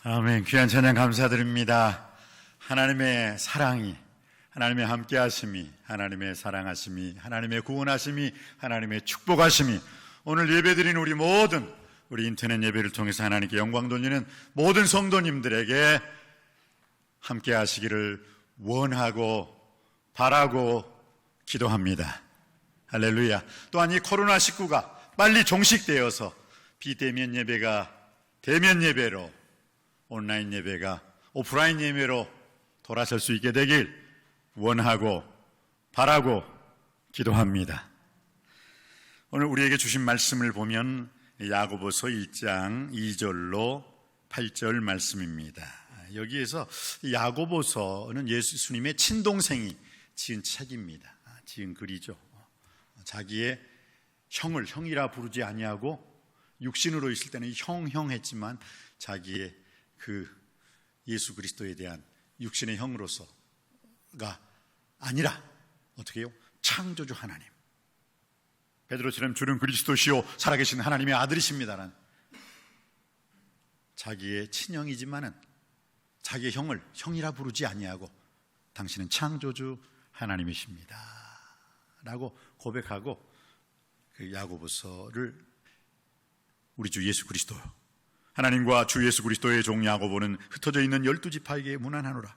아멘. 귀한 찬양 감사드립니다. 하나님의 사랑이, 하나님의 함께하심이, 하나님의 사랑하심이, 하나님의 구원하심이, 하나님의 축복하심이 오늘 예배드린 우리 인터넷 예배를 통해서 하나님께 영광 돌리는 모든 성도님들에게 함께하시기를 원하고 바라고 기도합니다. 할렐루야. 또한 이 코로나19가 빨리 종식되어서 비대면 예배가 대면 예배로, 온라인 예배가 오프라인 예배로 돌아설 수 있게 되길 원하고 바라고 기도합니다. 오늘 우리에게 주신 말씀을 보면 야고보서 1장 2절로 8절 말씀입니다. 여기에서 야고보서는 예수님의 친동생이 지은 책입니다. 지은 글이죠. 자기의 형을 형이라 부르지 아니하고 육신으로 있을 때는 형 했지만 자기의 그 예수 그리스도에 대한 육신의 형으로서가 아니라 어떻게 해요? 창조주 하나님, 베드로처럼 주는 그리스도시요 살아계신 하나님의 아들이십니다라는 자기의 친형이지만은 자기의 형을 형이라 부르지 아니하고 당신은 창조주 하나님이십니다 라고 고백하고 그 야고보서를 우리 주 예수 그리스도, 하나님과 주 예수 그리스도의 종 야고보는 흩어져 있는 12지파에게 문안하노라.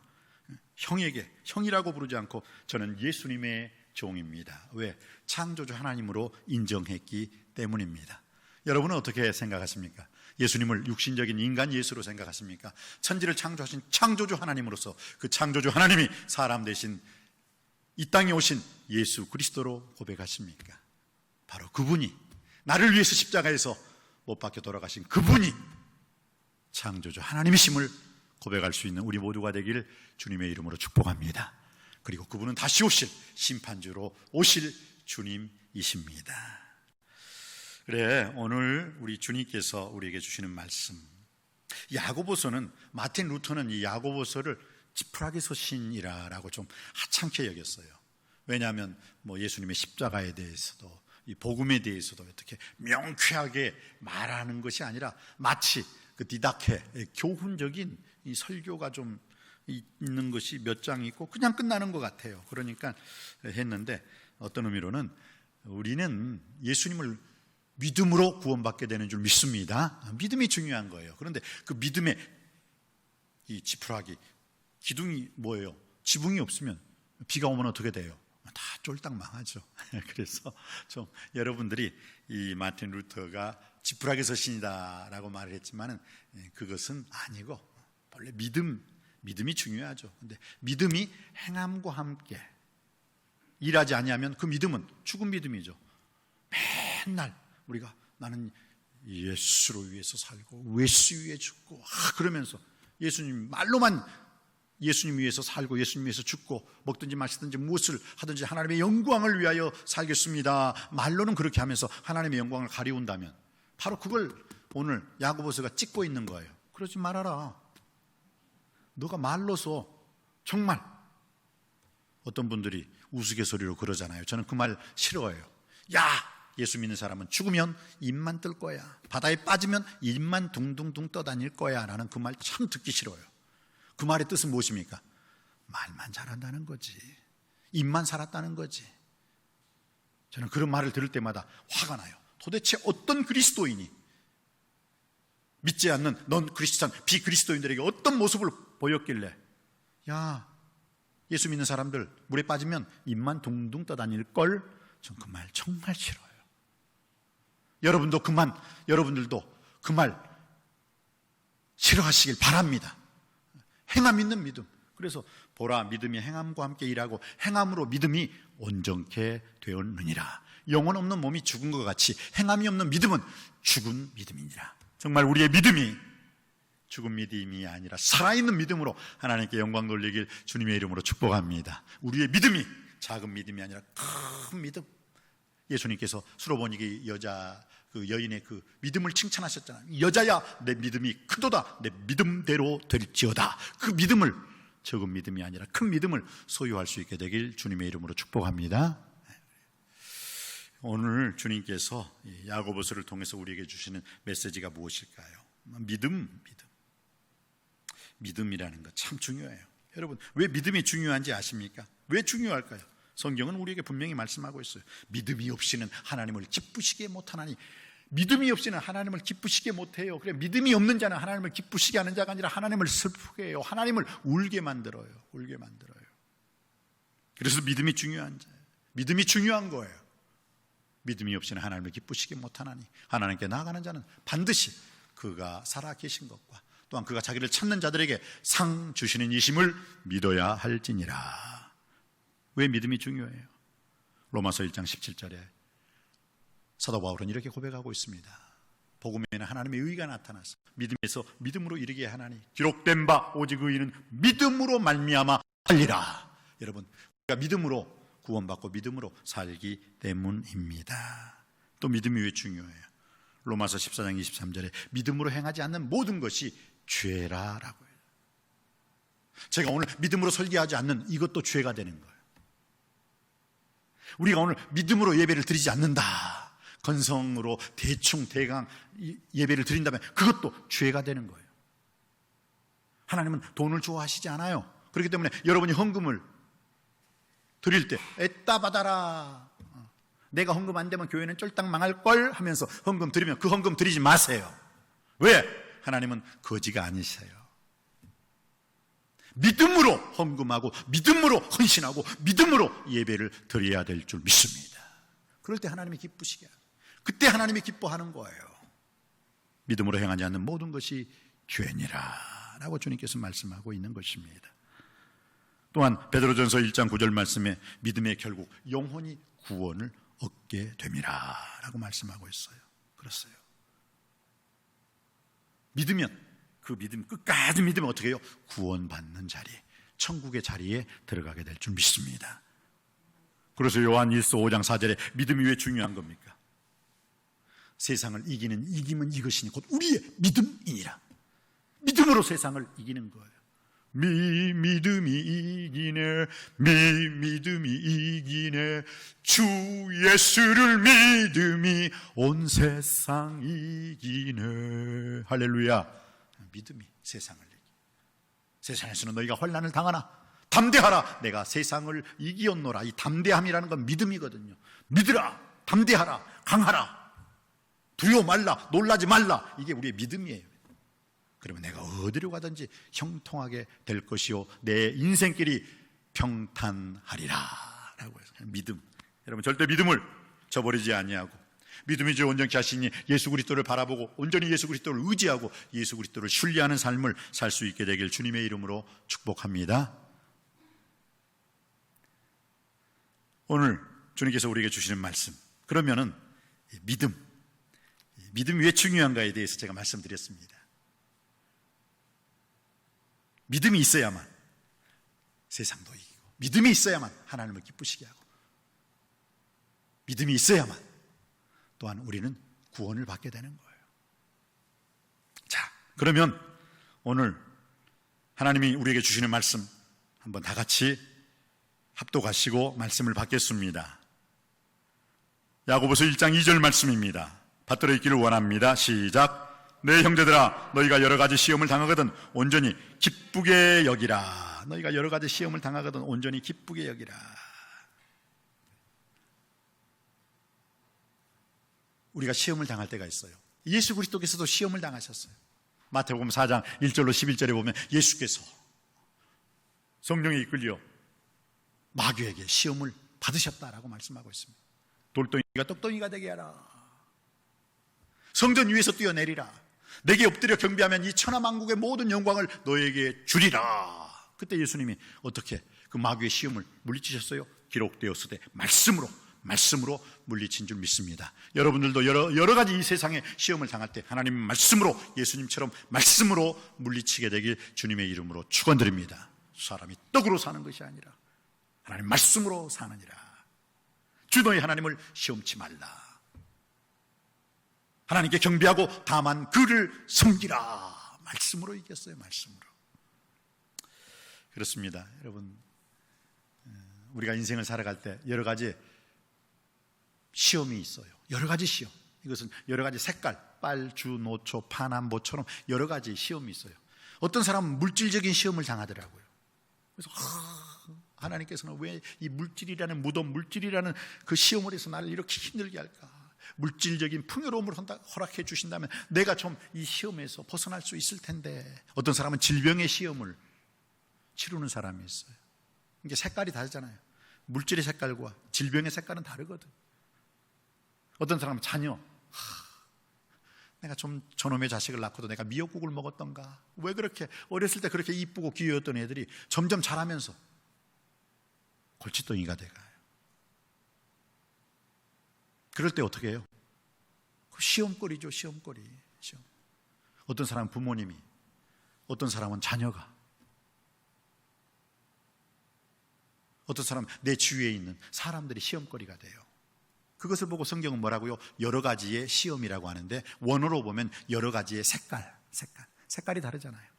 형에게 형이라고 부르지 않고 저는 예수님의 종입니다. 왜? 창조주 하나님으로 인정했기 때문입니다. 여러분은 어떻게 생각하십니까? 예수님을 육신적인 인간 예수로 생각하십니까? 천지를 창조하신 창조주 하나님으로서 그 창조주 하나님이 사람 되신 이 땅에 오신 예수 그리스도로 고백하십니까? 바로 그분이, 나를 위해서 십자가에서 못 박혀 돌아가신 그분이 창조주 하나님이심을 고백할 수 있는 우리 모두가 되길 주님의 이름으로 축복합니다. 그리고 그분은 다시 오실 심판주로 오실 주님이십니다. 그래, 오늘 우리 주님께서 우리에게 주시는 말씀, 야고보서는, 마틴 루터는 이 야고보서를 지푸라기서 신이라고 좀 하찮게 여겼어요. 왜냐하면 예수님의 십자가에 대해서도 이 복음에 대해서도 어떻게 명쾌하게 말하는 것이 아니라 마치 그 디다케, 교훈적인 이 설교가 좀 있는 것이 몇 장 있고 그냥 끝나는 것 같아요. 그러니까 했는데, 어떤 의미로는 우리는 예수님을 믿음으로 구원받게 되는 줄 믿습니다. 믿음이 중요한 거예요. 그런데 그 믿음의 이 지푸라기, 기둥이 뭐예요? 지붕이 없으면 비가 오면 어떻게 돼요? 다 쫄딱 망하죠. 그래서 좀 여러분들이 이 마틴 루터가 지푸라기 서신이다라고 말을 했지만은 그것은 아니고, 원래 믿음이 중요하죠. 근데 믿음이 행함과 함께 일하지 아니하면 그 믿음은 죽은 믿음이죠. 맨날 우리가 나는 예수를 위해서 살고 예수 위해 죽고 그러면서 예수님 말로만 예수님 위해서 살고 예수님 위해서 죽고 먹든지 마시든지 무엇을 하든지 하나님의 영광을 위하여 살겠습니다, 말로는 그렇게 하면서 하나님의 영광을 가리운다면 바로 그걸 오늘 야고보서가 찍고 있는 거예요. 그러지 말아라. 너가 말로서 정말, 어떤 분들이 우스갯소리로 그러잖아요. 저는 그 말 싫어해요. 야, 예수 믿는 사람은 죽으면 입만 뜰 거야, 바다에 빠지면 입만 둥둥둥 떠다닐 거야 라는 그 말 참 듣기 싫어요. 그 말의 뜻은 무엇입니까? 말만 잘한다는 거지, 입만 살았다는 거지. 저는 그런 말을 들을 때마다 화가 나요. 도대체 어떤 그리스도인이 믿지 않는 넌 크리스찬 비그리스도인들에게 어떤 모습을 보였길래, 야, 예수 믿는 사람들 물에 빠지면 입만 둥둥 떠다닐걸? 전 그 말 정말 싫어요. 여러분들도 그 말 싫어하시길 바랍니다. 행함 있는 믿음. 그래서 보라, 믿음이 행함과 함께 일하고 행함으로 믿음이 온전케 되었느니라. 영혼 없는 몸이 죽은 것 같이 행함이 없는 믿음은 죽은 믿음이니라. 정말 우리의 믿음이 죽은 믿음이 아니라 살아있는 믿음으로 하나님께 영광 돌리길 주님의 이름으로 축복합니다. 우리의 믿음이 작은 믿음이 아니라 큰 믿음. 예수님께서 수로보니게 그 여인의 그 믿음을 칭찬하셨잖아요. 여자야, 내 믿음이 크도다. 내 믿음대로 될지어다. 그 믿음을, 적은 믿음이 아니라 큰 믿음을 소유할 수 있게 되길 주님의 이름으로 축복합니다. 오늘 주님께서 야고보서를 통해서 우리에게 주시는 메시지가 무엇일까요? 믿음. 믿음이라는 것 참 중요해요. 여러분, 왜 믿음이 중요한지 아십니까? 왜 중요할까요? 성경은 우리에게 분명히 말씀하고 있어요. 믿음이 없이는 하나님을 기쁘시게 못하나니. 믿음이 없이는 하나님을 기쁘시게 못해요. 그래, 믿음이 없는 자는 하나님을 기쁘시게 하는 자가 아니라 하나님을 슬프게 해요. 하나님을 울게 만들어요. 울게 만들어요. 그래서 믿음이 중요한 자예요. 믿음이 중요한 거예요. 믿음이 없이는 하나님을 기쁘시게 못하나니. 하나님께 나아가는 자는 반드시 그가 살아 계신 것과 또한 그가 자기를 찾는 자들에게 상 주시는 이심을 믿어야 할지니라. 왜 믿음이 중요해요? 로마서 1장 17절에 사도 바울은 이렇게 고백하고 있습니다. 복음에는 하나님의 의가 나타나서 믿음에서 믿음으로 이르게 하나니 기록된 바 오직 의인은 믿음으로 말미암아 살리라. 여러분, 우리가 믿음으로 구원받고 믿음으로 살기 때문입니다. 또 믿음이 왜 중요해요? 로마서 14장 23절에 믿음으로 행하지 않는 모든 것이 죄라라고 해요. 제가 오늘 믿음으로 설교하지 않는 이것도 죄가 되는 거예요. 우리가 오늘 믿음으로 예배를 드리지 않는다, 건성으로 대충 대강 예배를 드린다면 그것도 죄가 되는 거예요. 하나님은 돈을 좋아하시지 않아요. 그렇기 때문에 여러분이 헌금을 드릴 때 애따 받아라, 내가 헌금 안 되면 교회는 쫄딱 망할걸 하면서 헌금 드리면 그 헌금 드리지 마세요. 왜? 하나님은 거지가 아니세요. 믿음으로 헌금하고 믿음으로 헌신하고 믿음으로 예배를 드려야 될 줄 믿습니다. 그럴 때 하나님이 기쁘시게, 그때 하나님이 기뻐하는 거예요. 믿음으로 행하지 않는 모든 것이 죄니라 라고 주님께서 말씀하고 있는 것입니다. 또한 베드로전서 1장 9절 말씀에 믿음의 결국 영혼이 구원을 얻게 됨이라 라고 말씀하고 있어요. 그렇어요. 믿으면, 그 믿음, 끝까지 믿으면 어떻게 해요? 구원받는 자리, 천국의 자리에 들어가게 될 줄 믿습니다. 그래서 요한일서 5장 4절에 믿음이 왜 중요한 겁니까? 세상을 이기는 이김은 이것이니 곧 우리의 믿음이니라. 믿음으로 세상을 이기는 거예요. 믿음이 이기네, 믿음이 이기네, 주 예수를 믿음이 온 세상 이기네. 할렐루야. 믿음이 세상을 이기. 세상에서는 너희가 환난을 당하나 담대하라, 내가 세상을 이기었노라. 이 담대함이라는 건 믿음이거든요. 믿으라, 담대하라, 강하라, 두려워 말라, 놀라지 말라. 이게 우리의 믿음이에요. 그러면 내가 어디로 가든지 형통하게 될 것이요 내 인생길이 평탄하리라 라고 해서 믿음. 여러분, 절대 믿음을 저버리지 아니하고 믿음이 주 온전케 하시니 예수 그리스도를 바라보고 온전히 예수 그리스도를 의지하고 예수 그리스도를 신뢰하는 삶을 살 수 있게 되길 주님의 이름으로 축복합니다. 오늘 주님께서 우리에게 주시는 말씀, 그러면은 믿음이 왜 중요한가에 대해서 제가 말씀드렸습니다. 믿음이 있어야만 세상도 이기고, 믿음이 있어야만 하나님을 기쁘시게 하고, 믿음이 있어야만 또한 우리는 구원을 받게 되는 거예요. 자, 그러면 오늘 하나님이 우리에게 주시는 말씀 한번 다 같이 합독하시고 말씀을 받겠습니다. 야고보서 1장 2절 말씀입니다. 받들어 있기를 원합니다. 시작. 내 형제들아, 너희가 여러 가지 시험을 당하거든 온전히 기쁘게 여기라. 너희가 여러 가지 시험을 당하거든 온전히 기쁘게 여기라. 우리가 시험을 당할 때가 있어요. 예수 그리스도께서도 시험을 당하셨어요. 마태복음 4장 1절로 11절에 보면 예수께서 성령에 이끌려 마귀에게 시험을 받으셨다라고 말씀하고 있습니다. 돌덩이가 떡덩이가 되게 하라. 성전 위에서 뛰어내리라. 내게 엎드려 경배하면 이 천하만국의 모든 영광을 너에게 주리라. 그때 예수님이 어떻게 그 마귀의 시험을 물리치셨어요? 기록되었으되 말씀으로 물리친 줄 믿습니다. 여러분들도 여러 가지 이 세상에 시험을 당할 때 하나님 말씀으로, 예수님처럼 말씀으로 물리치게 되길 주님의 이름으로 축원드립니다. 사람이 떡으로 사는 것이 아니라 하나님 말씀으로 사느니라. 주 너희 하나님을 시험치 말라. 하나님께 경배하고 다만 그를 섬기라. 말씀으로 이겼어요. 말씀으로. 그렇습니다. 여러분, 우리가 인생을 살아갈 때 여러 가지 시험이 있어요. 여러 가지 시험. 이것은 여러 가지 색깔, 빨, 주, 노초, 파남보처럼 여러 가지 시험이 있어요. 어떤 사람은 물질적인 시험을 당하더라고요. 그래서 하나님께서는 왜 이 물질이라는 무덤, 물질이라는 그 시험을 해서 나를 이렇게 힘들게 할까? 물질적인 풍요로움을 허락해 주신다면 내가 좀 이 시험에서 벗어날 수 있을 텐데. 어떤 사람은 질병의 시험을 치르는 사람이 있어요. 이게 색깔이 다르잖아요. 물질의 색깔과 질병의 색깔은 다르거든. 어떤 사람은 자녀, 내가 좀 저놈의 자식을 낳고도 내가 미역국을 먹었던가, 왜 그렇게 어렸을 때 그렇게 이쁘고 귀여웠던 애들이 점점 자라면서 골칫덩이가 돼가요. 그럴 때 어떻게 해요? 시험거리죠. 시험거리. 시험. 어떤 사람은 부모님이, 어떤 사람은 자녀가, 어떤 사람은 내 주위에 있는 사람들이 시험거리가 돼요. 그것을 보고 성경은 뭐라고요? 여러 가지의 시험이라고 하는데, 원어로 보면 여러 가지의 색깔이 다르잖아요.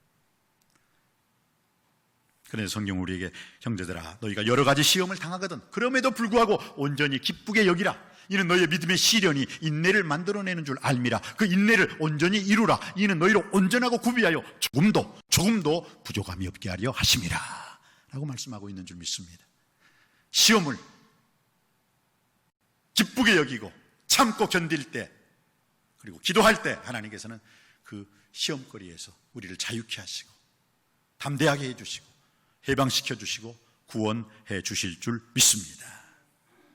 그래서 성경 우리에게 형제들아 너희가 여러 가지 시험을 당하거든 그럼에도 불구하고 온전히 기쁘게 여기라. 이는 너희의 믿음의 시련이 인내를 만들어내는 줄 알미라. 그 인내를 온전히 이루라. 이는 너희를 온전하고 구비하여 조금도 부족함이 없게 하려 하심이라 라고 말씀하고 있는 줄 믿습니다. 시험을 기쁘게 여기고 참고 견딜 때, 그리고 기도할 때 하나님께서는 그 시험거리에서 우리를 자유케 하시고 담대하게 해주시고 해방시켜 주시고 구원해 주실 줄 믿습니다.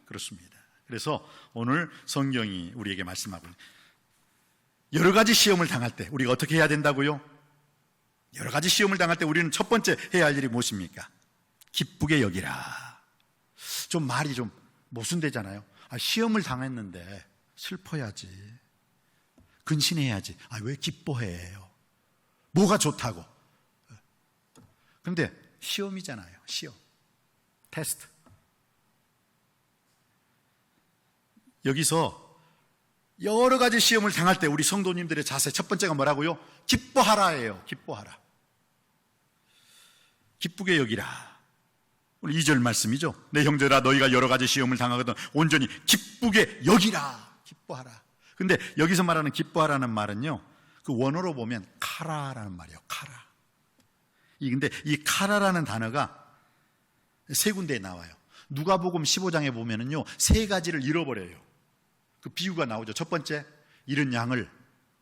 그렇습니다. 그래서 오늘 성경이 우리에게 말씀하고 있는 여러 가지 시험을 당할 때 우리가 어떻게 해야 된다고요? 여러 가지 시험을 당할 때 우리는 첫 번째 해야 할 일이 무엇입니까? 기쁘게 여기라. 좀 말이 좀 모순되잖아요. 시험을 당했는데 슬퍼야지, 근신해야지. 왜 기뻐해요? 뭐가 좋다고? 그런데 시험이잖아요. 시험, 테스트. 여기서 여러 가지 시험을 당할 때 우리 성도님들의 자세 첫 번째가 뭐라고요? 기뻐하라예요. 기뻐하라. 기쁘게 여기라. 오늘 2절 말씀이죠. 내 형제라 너희가 여러 가지 시험을 당하거든 온전히 기쁘게 여기라. 기뻐하라. 근데 여기서 말하는 기뻐하라는 말은요, 그 원어로 보면 카라라는 말이에요. 카라. 근데 이 카라라는 단어가 세 군데에 나와요. 누가복음 15장에 보면은요, 세 가지를 잃어버려요. 그 비유가 나오죠. 첫 번째, 잃은 양을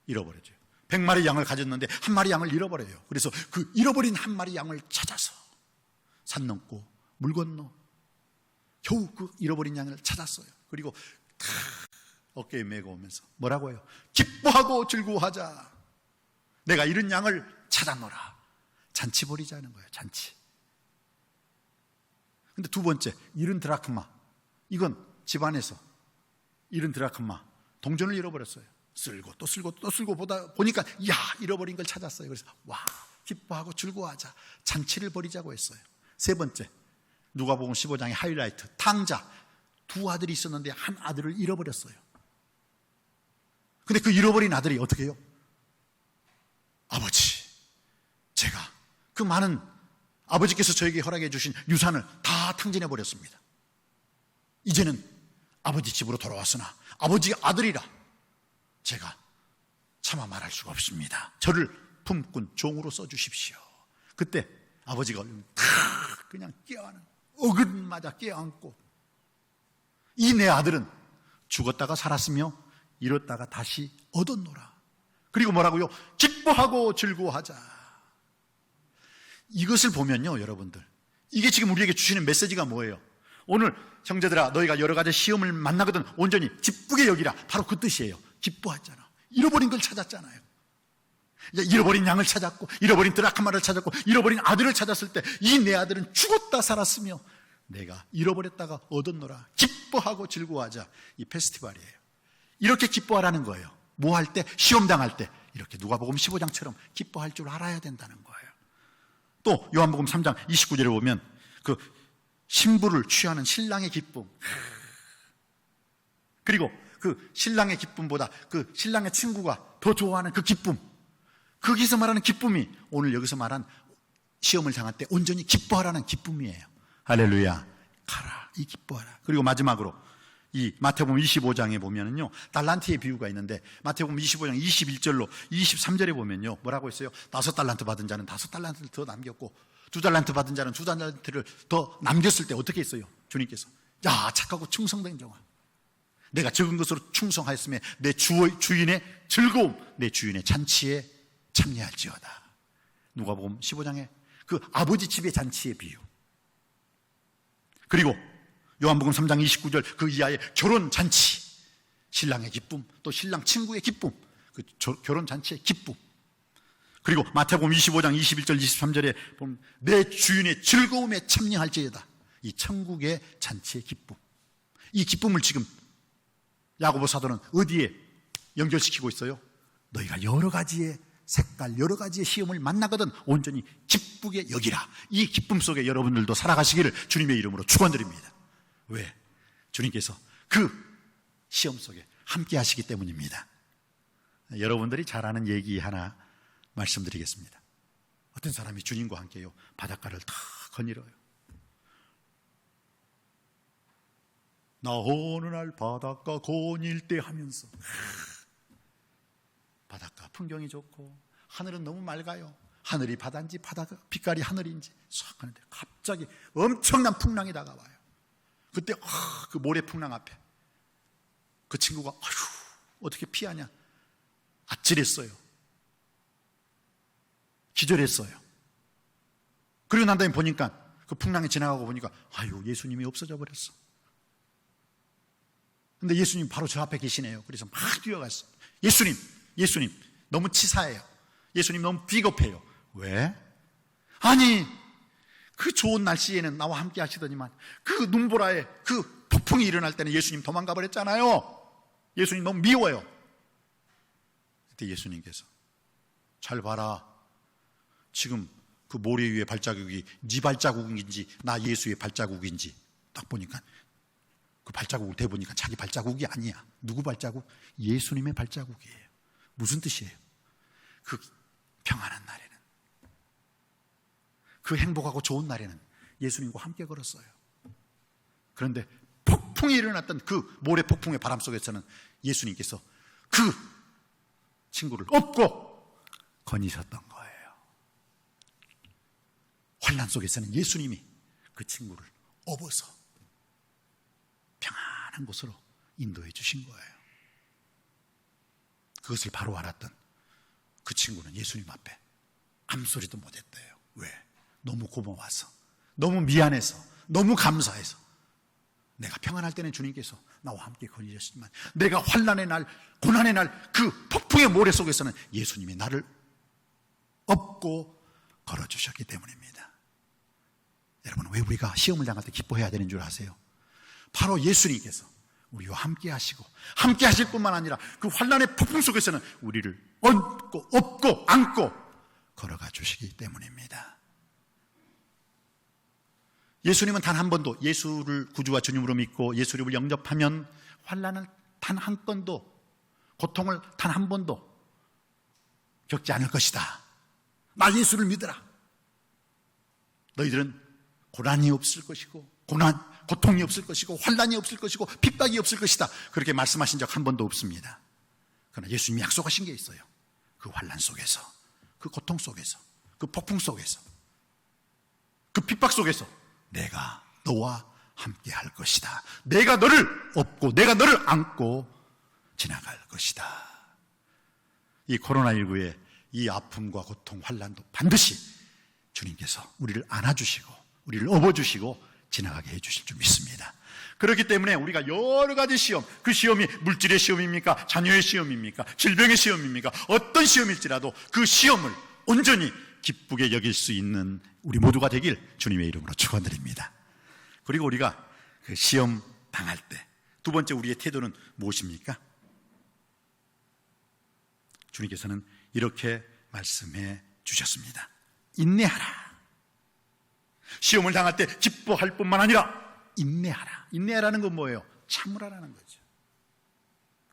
잃어버려요. 100마리 양을 가졌는데 한 마리 양을 잃어버려요. 그래서 그 잃어버린 한 마리 양을 찾아서 산 넘고 물 건너 겨우 그 잃어버린 양을 찾았어요. 그리고 어깨에 메고 오면서 뭐라고 해요? 기뻐하고 즐거워하자. 내가 잃은 양을 찾아노라. 잔치 벌이자는 거예요. 잔치. 근데 두 번째, 잃은 드라크마. 이건 집안에서 잃은 드라크마, 동전을 잃어버렸어요. 쓸고 또 쓸고 또 쓸고 보니까 잃어버린 걸 찾았어요. 그래서 기뻐하고 즐거워하자. 잔치를 벌이자고 했어요. 세 번째, 누가복음 15장의 하이라이트, 탕자. 두 아들이 있었는데 한 아들을 잃어버렸어요. 근데 그 잃어버린 아들이 어떻게 해요? 아버지, 제가 그 많은 아버지께서 저에게 허락해 주신 유산을 다 탕진해 버렸습니다. 이제는 아버지 집으로 돌아왔으나 아버지의 아들이라 제가 차마 말할 수가 없습니다. 저를 품꾼 종으로 써주십시오. 그때 아버지가 그냥 깨어안은, 어긋맞아 깨어안고, 이 내 아들은 죽었다가 살았으며 잃었다가 다시 얻었노라. 그리고 뭐라고요? 기뻐하고 즐거워하자. 이것을 보면요, 여러분들, 이게 지금 우리에게 주시는 메시지가 뭐예요? 오늘 형제들아 너희가 여러 가지 시험을 만나거든 온전히 기쁘게 여기라. 바로 그 뜻이에요. 기뻐했잖아. 잃어버린 걸 찾았잖아요. 잃어버린 양을 찾았고, 잃어버린 드라크마를 찾았고, 잃어버린 아들을 찾았을 때 이 내 아들은 죽었다 살았으며 내가 잃어버렸다가 얻었노라. 기뻐하고 즐거워하자. 이 페스티벌이에요. 이렇게 기뻐하라는 거예요. 뭐 할 때? 시험 당할 때 이렇게 누가복음 15장처럼 기뻐할 줄 알아야 된다는 거예요. 또 요한복음 3장 29절에 보면 그 신부를 취하는 신랑의 기쁨, 그리고 그 신랑의 기쁨보다 그 신랑의 친구가 더 좋아하는 그 기쁨, 거기서 말하는 기쁨이 오늘 여기서 말한 시험을 당할 때 온전히 기뻐하라는 기쁨이에요. 할렐루야. 가라, 이 기뻐하라. 그리고 마지막으로 이 마태복음 25장에 보면은요, 달란트의 비유가 있는데, 마태복음 25장 21절로 23절에 보면요, 뭐라고 했어요? 5달란트 받은 자는 5달란트를 더 남겼고, 2달란트 받은 자는 2달란트를 더 남겼을 때 어떻게 했어요? 주님께서, 야, 착하고 충성된 종아, 내가 적은 것으로 충성하였으며 내 주인의 즐거움, 내 주인의 잔치에 참여할지어다. 누가복음 15장에 그 아버지 집의 잔치의 비유, 그리고 요한복음 3장 29절 그 이하의 결혼 잔치, 신랑의 기쁨, 또 신랑 친구의 기쁨, 그 결혼 잔치의 기쁨. 그리고 마태복음 25장 21절 23절에 보면 내 주인의 즐거움에 참여할지어다. 이 천국의 잔치의 기쁨, 이 기쁨을 지금 야고보 사도는 어디에 연결시키고 있어요? 너희가 여러 가지의 색깔, 여러 가지의 시험을 만나거든 온전히 기쁘게 여기라. 이 기쁨 속에 여러분들도 살아가시기를 주님의 이름으로 축원드립니다. 왜? 주님께서 그 시험 속에 함께 하시기 때문입니다. 여러분들이 잘 아는 얘기 하나 말씀드리겠습니다. 어떤 사람이 주님과 함께요, 바닷가를 다 거닐어요. 나 어느 날 바닷가 거닐 때 하면서, 바닷가 풍경이 좋고 하늘은 너무 맑아요. 하늘이 바다인지 바다가 빛깔이 하늘인지 싹 하는데 갑자기 엄청난 풍랑이 다가와요. 그때 그 모래 풍랑 앞에 그 친구가 어떻게 피하냐, 아찔했어요. 기절했어요. 그리고 난 다음에 보니까 그 풍랑이 지나가고 보니까 예수님이 없어져 버렸어. 근데 예수님 바로 저 앞에 계시네요. 그래서 막 뛰어갔어. 예수님 너무 치사해요. 예수님 너무 비겁해요. 왜? 아니, 그 좋은 날씨에는 나와 함께 하시더니만 그 눈보라에 그 폭풍이 일어날 때는 예수님 도망가 버렸잖아요. 예수님 너무 미워요. 그때 예수님께서 잘 봐라, 지금 그 모래 위에 발자국이 네 발자국인지 나 예수의 발자국인지 딱 보니까 그 발자국을 대보니까 자기 발자국이 아니야. 누구 발자국? 예수님의 발자국이에요. 무슨 뜻이에요? 그 평안한 날에는, 그 행복하고 좋은 날에는 예수님과 함께 걸었어요. 그런데 폭풍이 일어났던 그 모래 폭풍의 바람 속에서는 예수님께서 그 친구를 업고 거니셨던 거예요. 환난 속에서는 예수님이 그 친구를 업어서 평안한 곳으로 인도해 주신 거예요. 그것을 바로 알았던 그 친구는 예수님 앞에 아무소리도 못했대요. 왜? 너무 고마워서, 너무 미안해서, 너무 감사해서. 내가 평안할 때는 주님께서 나와 함께 거니셨지만 내가 환난의 날, 고난의 날, 그 폭풍의 모래 속에서는 예수님이 나를 업고 걸어주셨기 때문입니다. 여러분, 왜 우리가 시험을 당할 때 기뻐해야 되는 줄 아세요? 바로 예수님께서 우리와 함께 하시고 함께 하실 뿐만 아니라 그 환난의 폭풍 속에서는 우리를 업고 안고 걸어가 주시기 때문입니다. 예수님은 단 한 번도, 예수를 구주와 주님으로 믿고 예수님을 영접하면 환난을 단 한 건도, 고통을 단 한 번도 겪지 않을 것이다. 나 예수를 믿어라. 너희들은 고난이 없을 것이고 고통이 없을 것이고 환난이 없을 것이고 핍박이 없을 것이다. 그렇게 말씀하신 적 한 번도 없습니다. 그러나 예수님이 약속하신 게 있어요. 그 환난 속에서, 그 고통 속에서, 그 폭풍 속에서, 그 핍박 속에서 내가 너와 함께 할 것이다. 내가 너를 업고 내가 너를 안고 지나갈 것이다. 이 코로나19의 이 아픔과 고통, 환난도 반드시 주님께서 우리를 안아주시고 우리를 업어주시고 지나가게 해주실 줄 믿습니다. 그렇기 때문에 우리가 여러 가지 시험, 그 시험이 물질의 시험입니까? 자녀의 시험입니까? 질병의 시험입니까? 어떤 시험일지라도 그 시험을 온전히 기쁘게 여길 수 있는 우리 모두가 되길 주님의 이름으로 축원드립니다. 그리고 우리가 그 시험 당할 때 두 번째 우리의 태도는 무엇입니까? 주님께서는 이렇게 말씀해 주셨습니다. 인내하라. 시험을 당할 때 기뻐할 뿐만 아니라 인내하라. 인내하라는 건 뭐예요? 참으라라는 거죠.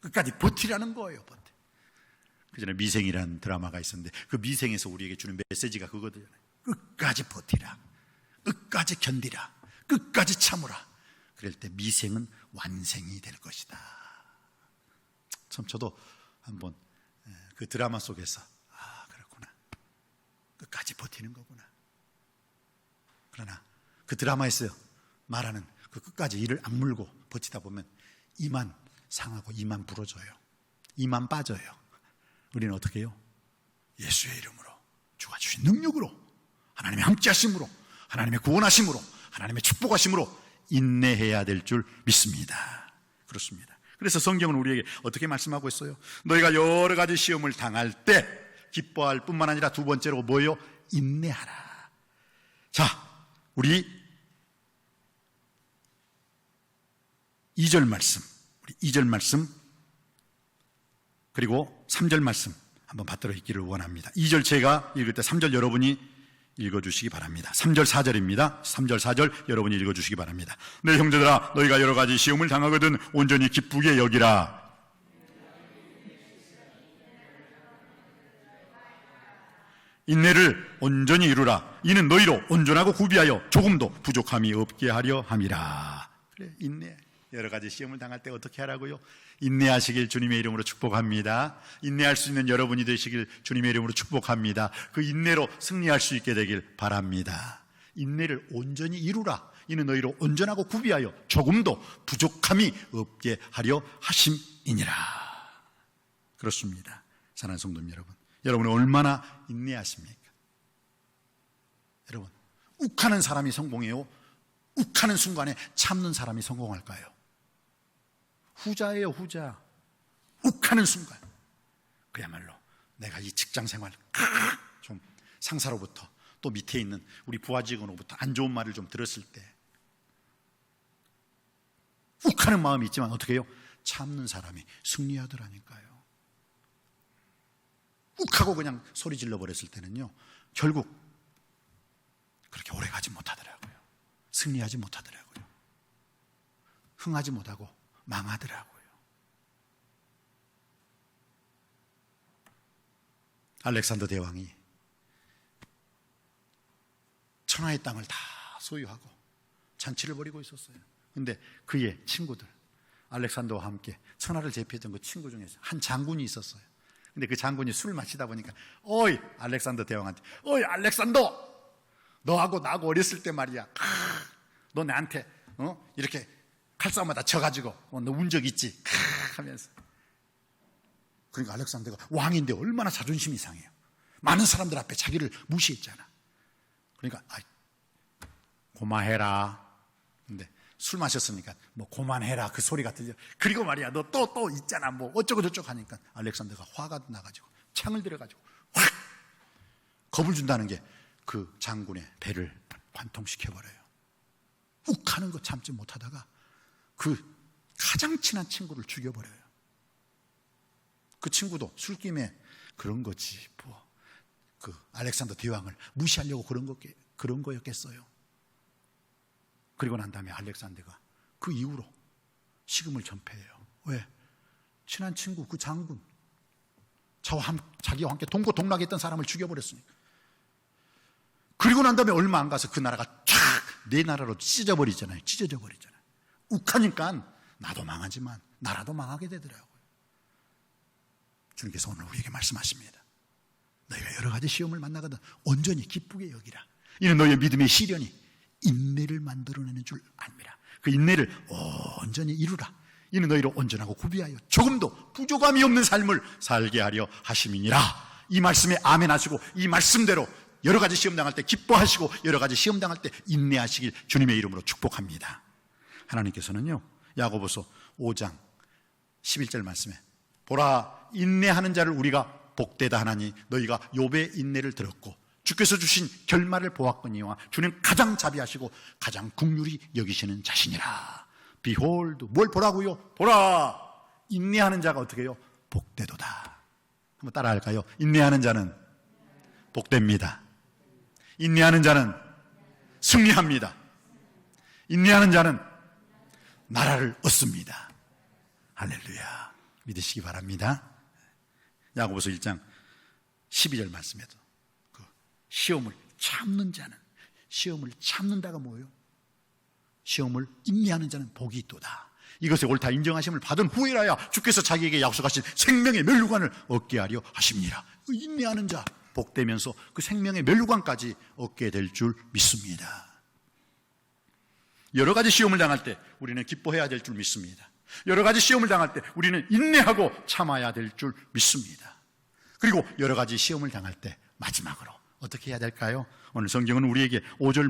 끝까지 버티라는 거예요. 버텨. 그 전에 미생이라는 드라마가 있었는데 그 미생에서 우리에게 주는 메시지가 그거잖아요. 끝까지 버티라. 끝까지 견디라. 끝까지 참으라. 그럴 때 미생은 완생이 될 것이다. 참 저도 한번 그 드라마 속에서 그렇구나, 끝까지 버티는 거구나. 그러나 그 드라마에서 말하는 그 끝까지 이를 악물고 버티다 보면 이만 상하고 이만 부러져요. 이만 빠져요. 우리는 어떻게 해요? 예수의 이름으로, 주가 주신 능력으로, 하나님의 함께하심으로, 하나님의 구원하심으로, 하나님의 축복하심으로 인내해야 될 줄 믿습니다. 그렇습니다. 그래서 성경은 우리에게 어떻게 말씀하고 있어요? 너희가 여러 가지 시험을 당할 때 기뻐할 뿐만 아니라 두 번째로 뭐예요? 인내하라. 자, 우리 2절 말씀, 우리 2절 말씀 그리고 3절 말씀 한번 받들어 읽기를 원합니다. 2절 제가 읽을 때 3절 여러분이 읽어주시기 바랍니다. 3절 4절입니다. 3절 4절 여러분이 읽어주시기 바랍니다. 내 형제들아, 너희가 여러 가지 시험을 당하거든 온전히 기쁘게 여기라. 인내를 온전히 이루라. 이는 너희로 온전하고 구비하여 조금도 부족함이 없게 하려 함이라. 그래, 인내. 여러 가지 시험을 당할 때 어떻게 하라고요? 인내하시길 주님의 이름으로 축복합니다. 인내할 수 있는 여러분이 되시길 주님의 이름으로 축복합니다. 그 인내로 승리할 수 있게 되길 바랍니다. 인내를 온전히 이루라. 이는 너희로 온전하고 구비하여 조금도 부족함이 없게 하려 하심이니라. 그렇습니다. 사랑하는 성도님 여러분, 여러분은 얼마나 인내하십니까? 여러분, 욱하는 사람이 성공해요? 욱하는 순간에 참는 사람이 성공할까요? 후자예요, 후자. 욱하는 순간, 그야말로 내가 이 직장생활 좀 상사로부터 또 밑에 있는 우리 부하 직원으로부터 안 좋은 말을 좀 들었을 때 욱하는 마음이 있지만 어떻게 해요? 참는 사람이 승리하더라니까요. 욱하고 그냥 소리 질러 버렸을 때는요, 결국 그렇게 오래 가지 못하더라고요. 승리하지 못하더라고요. 흥하지 못하고 망하더라고요. 알렉산더 대왕이 천하의 땅을 다 소유하고 잔치를 벌이고 있었어요. 그런데 그의 친구들, 알렉산더와 함께 천하를 제패했던 그 친구 중에서 한 장군이 있었어요. 근데 그 장군이 술을 마시다 보니까, 어이 알렉산더 대왕한테, 어이 알렉산더, 너하고 나하고 어렸을 때 말이야, 너 나한테 이렇게 칼싸움하다 져가지고 너 운 적 있지 하면서. 그러니까 알렉산더가 왕인데 얼마나 자존심이 상해요. 많은 사람들 앞에 자기를 무시했잖아. 그러니까 고마해라. 근데 술 마셨으니까 뭐 고만해라 그 소리가 들려. 그리고 말이야, 너 또 있잖아 뭐 어쩌고 저쩌고 하니까 알렉산더가 화가 나가지고 창을 들여가지고 확 겁을 준다는 게 그 장군의 배를 관통시켜버려요. 욱하는 거 참지 못하다가 그 가장 친한 친구를 죽여버려요. 그 친구도 술김에 그런 거지 뭐 그 알렉산더 대왕을 무시하려고 그런 거였겠어요. 그리고 난 다음에 알렉산더가 그 이후로 식음을 전폐해요. 왜? 친한 친구 그 장군, 자기와 함께 동고동락했던 사람을 죽여버렸으니까. 그리고 난 다음에 얼마 안 가서 그 나라가 쫙 내 나라로 찢어져 버리잖아요. 욱하니까 나도 망하지만 나라도 망하게 되더라고요. 주님께서 오늘 우리에게 말씀하십니다. 너희가 여러 가지 시험을 만나거든 온전히 기쁘게 여기라. 이는 너희의 믿음의 시련이 인내를 만들어내는 줄 압니다. 그 인내를 온전히 이루라. 이는 너희로 온전하고 구비하여 조금도 부족함이 없는 삶을 살게 하려 하심이니라. 이 말씀에 아멘 하시고 이 말씀대로 여러 가지 시험 당할 때 기뻐하시고 여러 가지 시험 당할 때 인내하시길 주님의 이름으로 축복합니다. 하나님께서는요, 야고보서 5장 11절 말씀에 보라, 인내하는 자를 우리가 복되다 하나니 너희가 욥의 인내를 들었고 주께서 주신 결말을 보았거니와 주님 가장 자비하시고 가장 긍휼히 여기시는 자신이라. Behold, 뭘 보라고요? 보라, 인내하는 자가 어떻게 해요? 복되도다. 한번 따라 할까요? 인내하는 자는 복됩니다. 인내하는 자는 승리합니다. 인내하는 자는 나라를 얻습니다. 할렐루야. 믿으시기 바랍니다. 야고보서 1장 12절 말씀에도 그 시험을 참는 자는, 시험을 참는다가 뭐예요? 시험을 인내하는 자는 복이 있도다. 이것에 옳다 인정하심을 받은 후에라야 주께서 자기에게 약속하신 생명의 멸류관을 얻게 하려 하십니다. 인내하는 자 복되면서 그 생명의 멸류관까지 얻게 될 줄 믿습니다. 여러 가지 시험을 당할 때 우리는 기뻐해야 될 줄 믿습니다. 여러 가지 시험을 당할 때 우리는 인내하고 참아야 될 줄 믿습니다. 그리고 여러 가지 시험을 당할 때 마지막으로 어떻게 해야 될까요? 오늘 성경은 우리에게 5절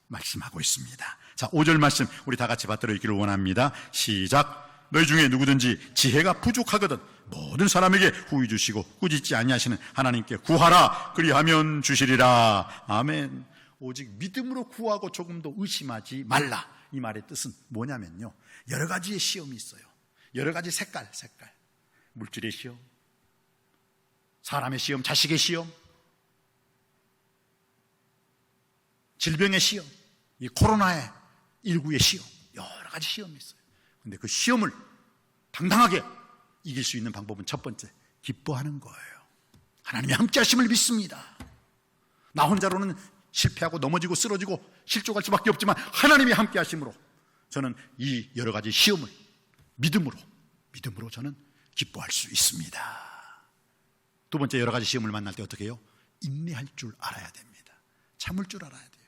말씀하고 있습니다. 자, 5절 말씀 우리 다 같이 받들어 읽기를 원합니다. 시작. 너희 중에 누구든지 지혜가 부족하거든 모든 사람에게 후히 주시고 꾸짖지 아니하시는 하나님께 구하라. 그리하면 주시리라. 아멘. 오직 믿음으로 구하고 조금도 의심하지 말라. 이 말의 뜻은 뭐냐면요, 여러 가지의 시험이 있어요. 여러 가지 색깔. 물질의 시험, 사람의 시험, 자식의 시험, 질병의 시험, 이 코로나19의 시험, 여러 가지 시험이 있어요. 그런데 그 시험을 당당하게 이길 수 있는 방법은 첫 번째, 기뻐하는 거예요. 하나님의 함께 하심을 믿습니다. 나 혼자로는 실패하고 넘어지고 쓰러지고 실족할 수밖에 없지만 하나님의 함께 하심으로 저는 이 여러 가지 시험을 믿음으로 저는 기뻐할 수 있습니다. 두 번째, 여러 가지 시험을 만날 때 어떻게 해요? 인내할 줄 알아야 됩니다. 참을 줄 알아야 돼요.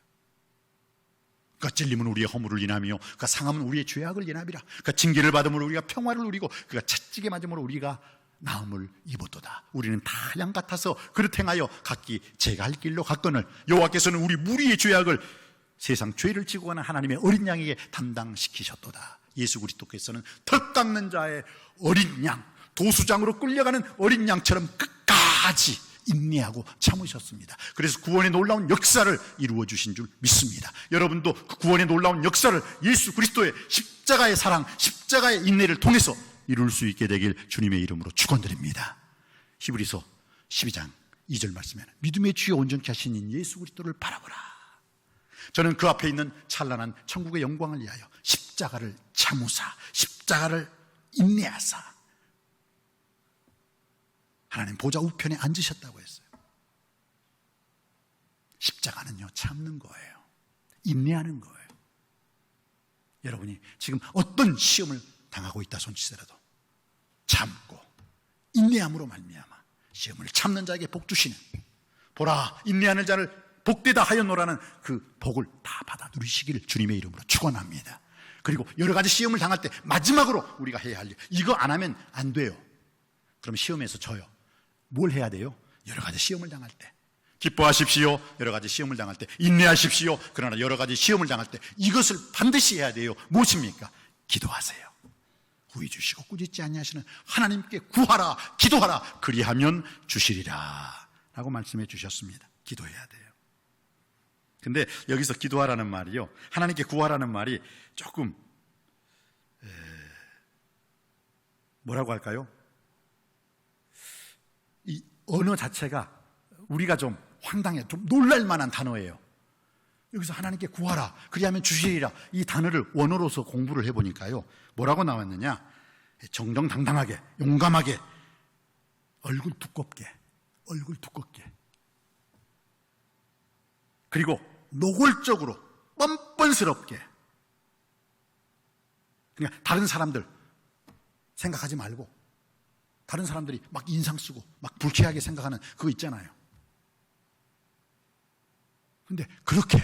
그가 찔림은 우리의 허물을 인하며 그가 상함은 우리의 죄악을 인하리라. 그가 징계를 받음으로 우리가 평화를 누리고 그가 채찍에 맞음으로 우리가 나음을 입었도다. 우리는 다 양 같아서 그릇 행하여 각기 제가 할 길로 갔거늘 여호와께서는 우리 무리의 죄악을 세상 죄를 지고 가는 하나님의 어린 양에게 담당시키셨도다. 예수 그리스도께서는 턱 깎는 자의 어린 양, 도수장으로 끌려가는 어린 양처럼 끝까지 인내하고 참으셨습니다. 그래서 구원의 놀라운 역사를 이루어 주신 줄 믿습니다. 여러분도 그 구원의 놀라운 역사를 예수 그리스도의 십자가의 사랑, 십자가의 인내를 통해서 이룰 수 있게 되길 주님의 이름으로 축원드립니다. 히브리서 12장 2절 말씀에는 믿음의 주여 온전케 하신 인 예수 그리스도를 바라보라. 저는 그 앞에 있는 찬란한 천국의 영광을 위하여 십자가를 참으사 십자가를 인내하사 하나님 보좌 우편에 앉으셨다고 했어요. 십자가는요, 참는 거예요. 인내하는 거예요. 여러분이 지금 어떤 시험을 당하고 있다 손치더라도 참고 인내함으로 말미암아 시험을 참는 자에게 복 주시는, 보라 인내하는 자를 복되다 하였노라는 그 복을 다 받아 누리시기를 주님의 이름으로 축원합니다. 그리고 여러 가지 시험을 당할 때 마지막으로 우리가 해야 할 일, 이거 안 하면 안 돼요. 그럼 시험에서 져요. 뭘 해야 돼요? 여러 가지 시험을 당할 때 기뻐하십시오. 여러 가지 시험을 당할 때 인내하십시오. 그러나 여러 가지 시험을 당할 때 이것을 반드시 해야 돼요. 무엇입니까? 기도하세요. 후히 주시고 꾸짖지 아니하시는 하나님께 구하라, 기도하라. 그리하면 주시리라 라고 말씀해 주셨습니다. 기도해야 돼요. 근데 여기서 기도하라는 말이요, 하나님께 구하라는 말이 조금 뭐라고 할까요? 이 언어 자체가 우리가 좀 황당해, 좀 놀랄만한 단어예요. 여기서 하나님께 구하라, 그리하면 주시리라, 이 단어를 원어로서 공부를 해보니까요, 뭐라고 나왔느냐, 정정당당하게, 용감하게, 얼굴 두껍게, 그리고 노골적으로 뻔뻔스럽게, 그러니까 다른 사람들 생각하지 말고 다른 사람들이 막 인상 쓰고 막 불쾌하게 생각하는 그거 있잖아요. 근데 그렇게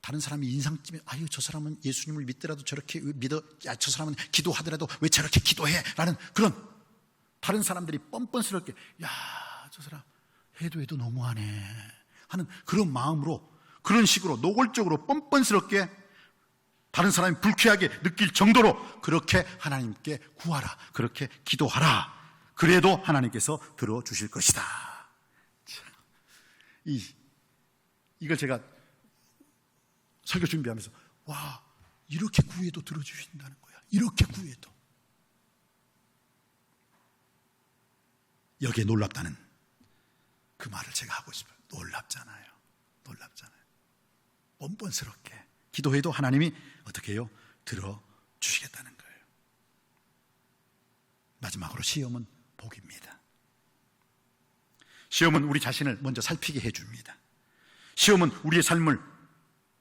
다른 사람이 인상 찌면, 아유 저 사람은 예수님을 믿더라도 저렇게 믿어, 야 저 사람은 기도하더라도 왜 저렇게 기도해? 라는 그런 다른 사람들이 뻔뻔스럽게, 야 저 사람 해도 너무하네 하는 그런 마음으로, 그런 식으로 노골적으로 뻔뻔스럽게 다른 사람이 불쾌하게 느낄 정도로 그렇게 하나님께 구하라, 그렇게 기도하라. 그래도 하나님께서 들어주실 것이다. 이걸 제가 설교 준비하면서, 와, 이렇게 구해도 들어주신다는 거야. 이렇게 구해도. 여기에 놀랍다는 그 말을 제가 하고 싶어요. 놀랍잖아요. 뻔뻔스럽게 기도해도 하나님이 어떻게 해요? 들어주시겠다는 거예요. 마지막으로 시험은 복입니다. 시험은 우리 자신을 먼저 살피게 해줍니다. 시험은 우리의 삶을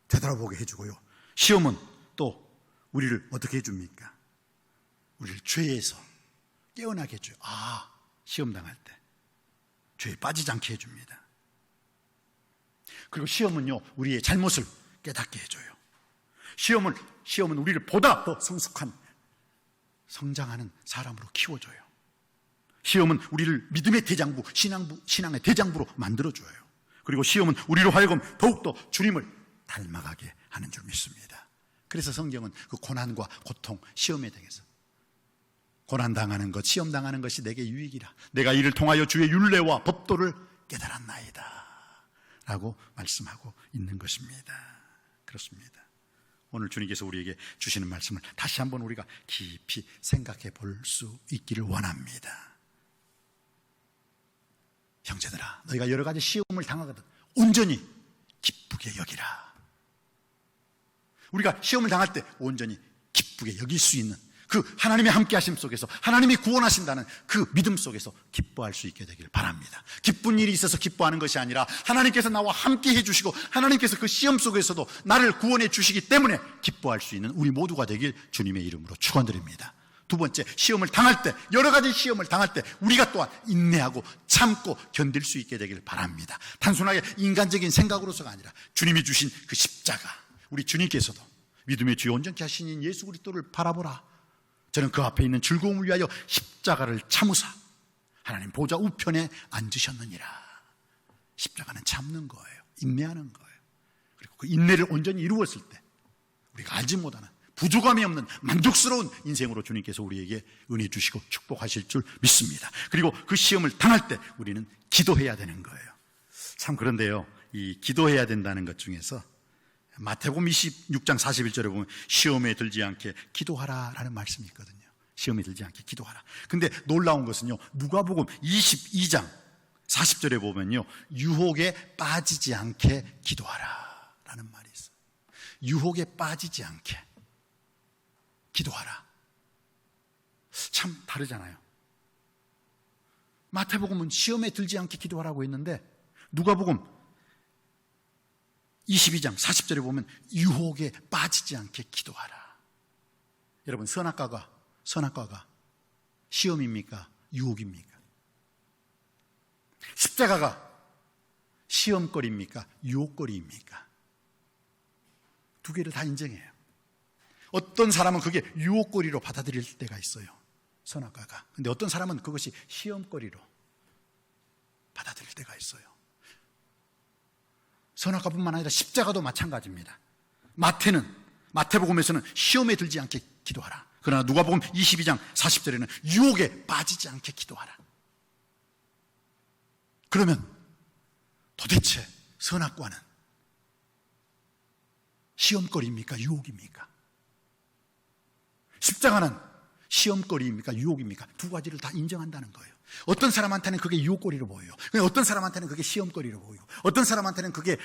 되돌아보게 해주고요, 시험은 또 우리를 어떻게 해줍니까? 우리를 죄에서 깨어나게 해줘요. 시험 당할 때 죄에 빠지지 않게 해줍니다. 그리고 시험은요, 우리의 잘못을 깨닫게 해줘요. 시험은 우리를 보다 더 성숙한, 성장하는 사람으로 키워줘요. 시험은 우리를 믿음의 대장부, 신앙의 대장부로 만들어줘요. 그리고 시험은 우리로 하여금 더욱더 주님을 닮아가게 하는 줄 믿습니다. 그래서 성경은 그 고난과 고통, 시험에 대해서 고난당하는 것, 시험당하는 것이 내게 유익이라. 내가 이를 통하여 주의 율례와 법도를 깨달았나이다 라고 말씀하고 있는 것입니다. 그렇습니다. 오늘 주님께서 우리에게 주시는 말씀을 다시 한번 우리가 깊이 생각해 볼 수 있기를 원합니다. 형제들아, 너희가 여러 가지 시험을 당하거든 온전히 기쁘게 여기라. 우리가 시험을 당할 때 온전히 기쁘게 여길 수 있는 그 하나님의 함께 하심 속에서, 하나님이 구원하신다는 그 믿음 속에서 기뻐할 수 있게 되길 바랍니다. 기쁜 일이 있어서 기뻐하는 것이 아니라 하나님께서 나와 함께 해주시고 하나님께서 그 시험 속에서도 나를 구원해 주시기 때문에 기뻐할 수 있는 우리 모두가 되길 주님의 이름으로 축원드립니다. 두 번째, 시험을 당할 때, 여러 가지 시험을 당할 때 우리가 또한 인내하고 참고 견딜 수 있게 되길 바랍니다. 단순하게 인간적인 생각으로서가 아니라 주님이 주신 그 십자가, 우리 주님께서도 믿음의 주여 온전케 하시는 예수 그리스도를 바라보라. 저는 그 앞에 있는 즐거움을 위하여 십자가를 참으사 하나님 보좌 우편에 앉으셨느니라. 십자가는 참는 거예요. 인내하는 거예요. 그리고 그 인내를 온전히 이루었을 때 우리가 알지 못하는 부족함이 없는 만족스러운 인생으로 주님께서 우리에게 은혜 주시고 축복하실 줄 믿습니다. 그리고 그 시험을 당할 때 우리는 기도해야 되는 거예요. 참 그런데요, 이 기도해야 된다는 것 중에서 마태복음 26장 41절에 보면 시험에 들지 않게 기도하라 라는 말씀이 있거든요. 시험에 들지 않게 기도하라. 근데 놀라운 것은요, 누가복음 22장 40절에 보면요, 유혹에 빠지지 않게 기도하라 라는 말이 있어요. 유혹에 빠지지 않게 기도하라. 참 다르잖아요. 마태복음은 시험에 들지 않게 기도하라고 했는데 누가복음 22장 40절에 보면 유혹에 빠지지 않게 기도하라. 여러분, 선악과가 시험입니까? 유혹입니까? 십자가가 시험거리입니까? 유혹거리입니까? 두 개를 다 인정해요. 어떤 사람은 그게 유혹거리로 받아들일 때가 있어요, 선악과가. 근데 어떤 사람은 그것이 시험거리로 받아들일 때가 있어요. 선악과뿐만 아니라 십자가도 마찬가지입니다. 마태복음에서는 시험에 들지 않게 기도하라. 그러나 누가복음 22장 40절에는 유혹에 빠지지 않게 기도하라. 그러면 도대체 선악과는 시험거리입니까? 유혹입니까? 십자가는 시험거리입니까? 유혹입니까? 두 가지를 다 인정한다는 거예요. 어떤 사람한테는 그게 유혹거리로 보여요. 어떤 사람한테는 그게 시험거리로 보이고, 어떤 사람한테는 그게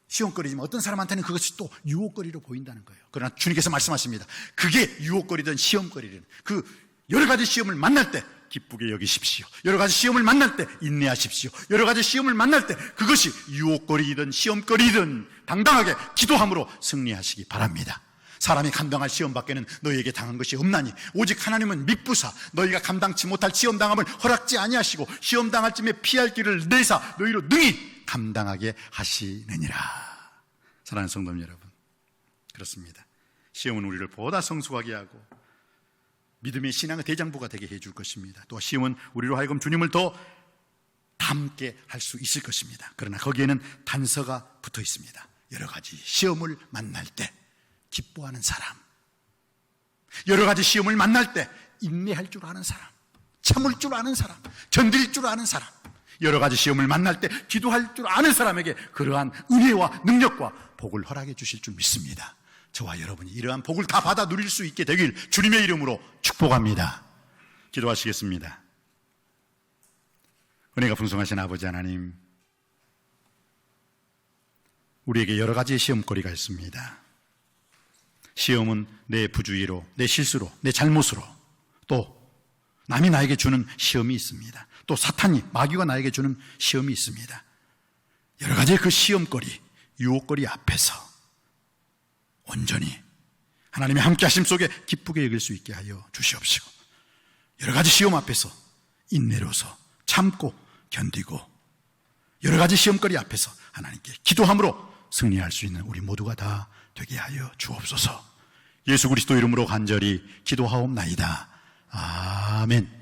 시험거리지만 어떤 사람한테는 그것이 또 유혹거리로 보인다는 거예요. 그러나 주님께서 말씀하십니다. 그게 유혹거리든 시험거리든 그 여러 가지 시험을 만날 때 기쁘게 여기십시오. 여러 가지 시험을 만날 때 인내하십시오. 여러 가지 시험을 만날 때 그것이 유혹거리든 시험거리든 당당하게 기도함으로 승리하시기 바랍니다. 사람이 감당할 시험밖에는 너희에게 당한 것이 없나니 오직 하나님은 미쁘사 너희가 감당치 못할 시험당함을 허락지 아니하시고 시험당할 쯤에 피할 길을 내사 너희로 능히 감당하게 하시느니라. 사랑하는 성도 여러분, 그렇습니다. 시험은 우리를 보다 성숙하게 하고 믿음의 신앙의 대장부가 되게 해줄 것입니다. 또 시험은 우리로 하여금 주님을 더 닮게 할 수 있을 것입니다. 그러나 거기에는 단서가 붙어 있습니다. 여러 가지 시험을 만날 때 기뻐하는 사람, 여러 가지 시험을 만날 때 인내할 줄 아는 사람, 참을 줄 아는 사람, 견딜 줄 아는 사람, 여러 가지 시험을 만날 때 기도할 줄 아는 사람에게 그러한 은혜와 능력과 복을 허락해 주실 줄 믿습니다. 저와 여러분이 이러한 복을 다 받아 누릴 수 있게 되길 주님의 이름으로 축복합니다. 기도하시겠습니다. 은혜가 풍성하신 아버지 하나님, 우리에게 여러 가지의 시험거리가 있습니다. 시험은 내 부주의로, 내 실수로, 내 잘못으로, 또 남이 나에게 주는 시험이 있습니다. 또 사탄이, 마귀가 나에게 주는 시험이 있습니다. 여러 가지의 그 시험거리, 유혹거리 앞에서 온전히 하나님의 함께 하심 속에 기쁘게 여길 수 있게 하여 주시옵시고, 여러 가지 시험 앞에서 인내로서 참고 견디고, 여러 가지 시험거리 앞에서 하나님께 기도함으로 승리할 수 있는 우리 모두가 다 되게 하여 주옵소서. 예수 그리스도 이름으로 간절히 기도하옵나이다. 아멘.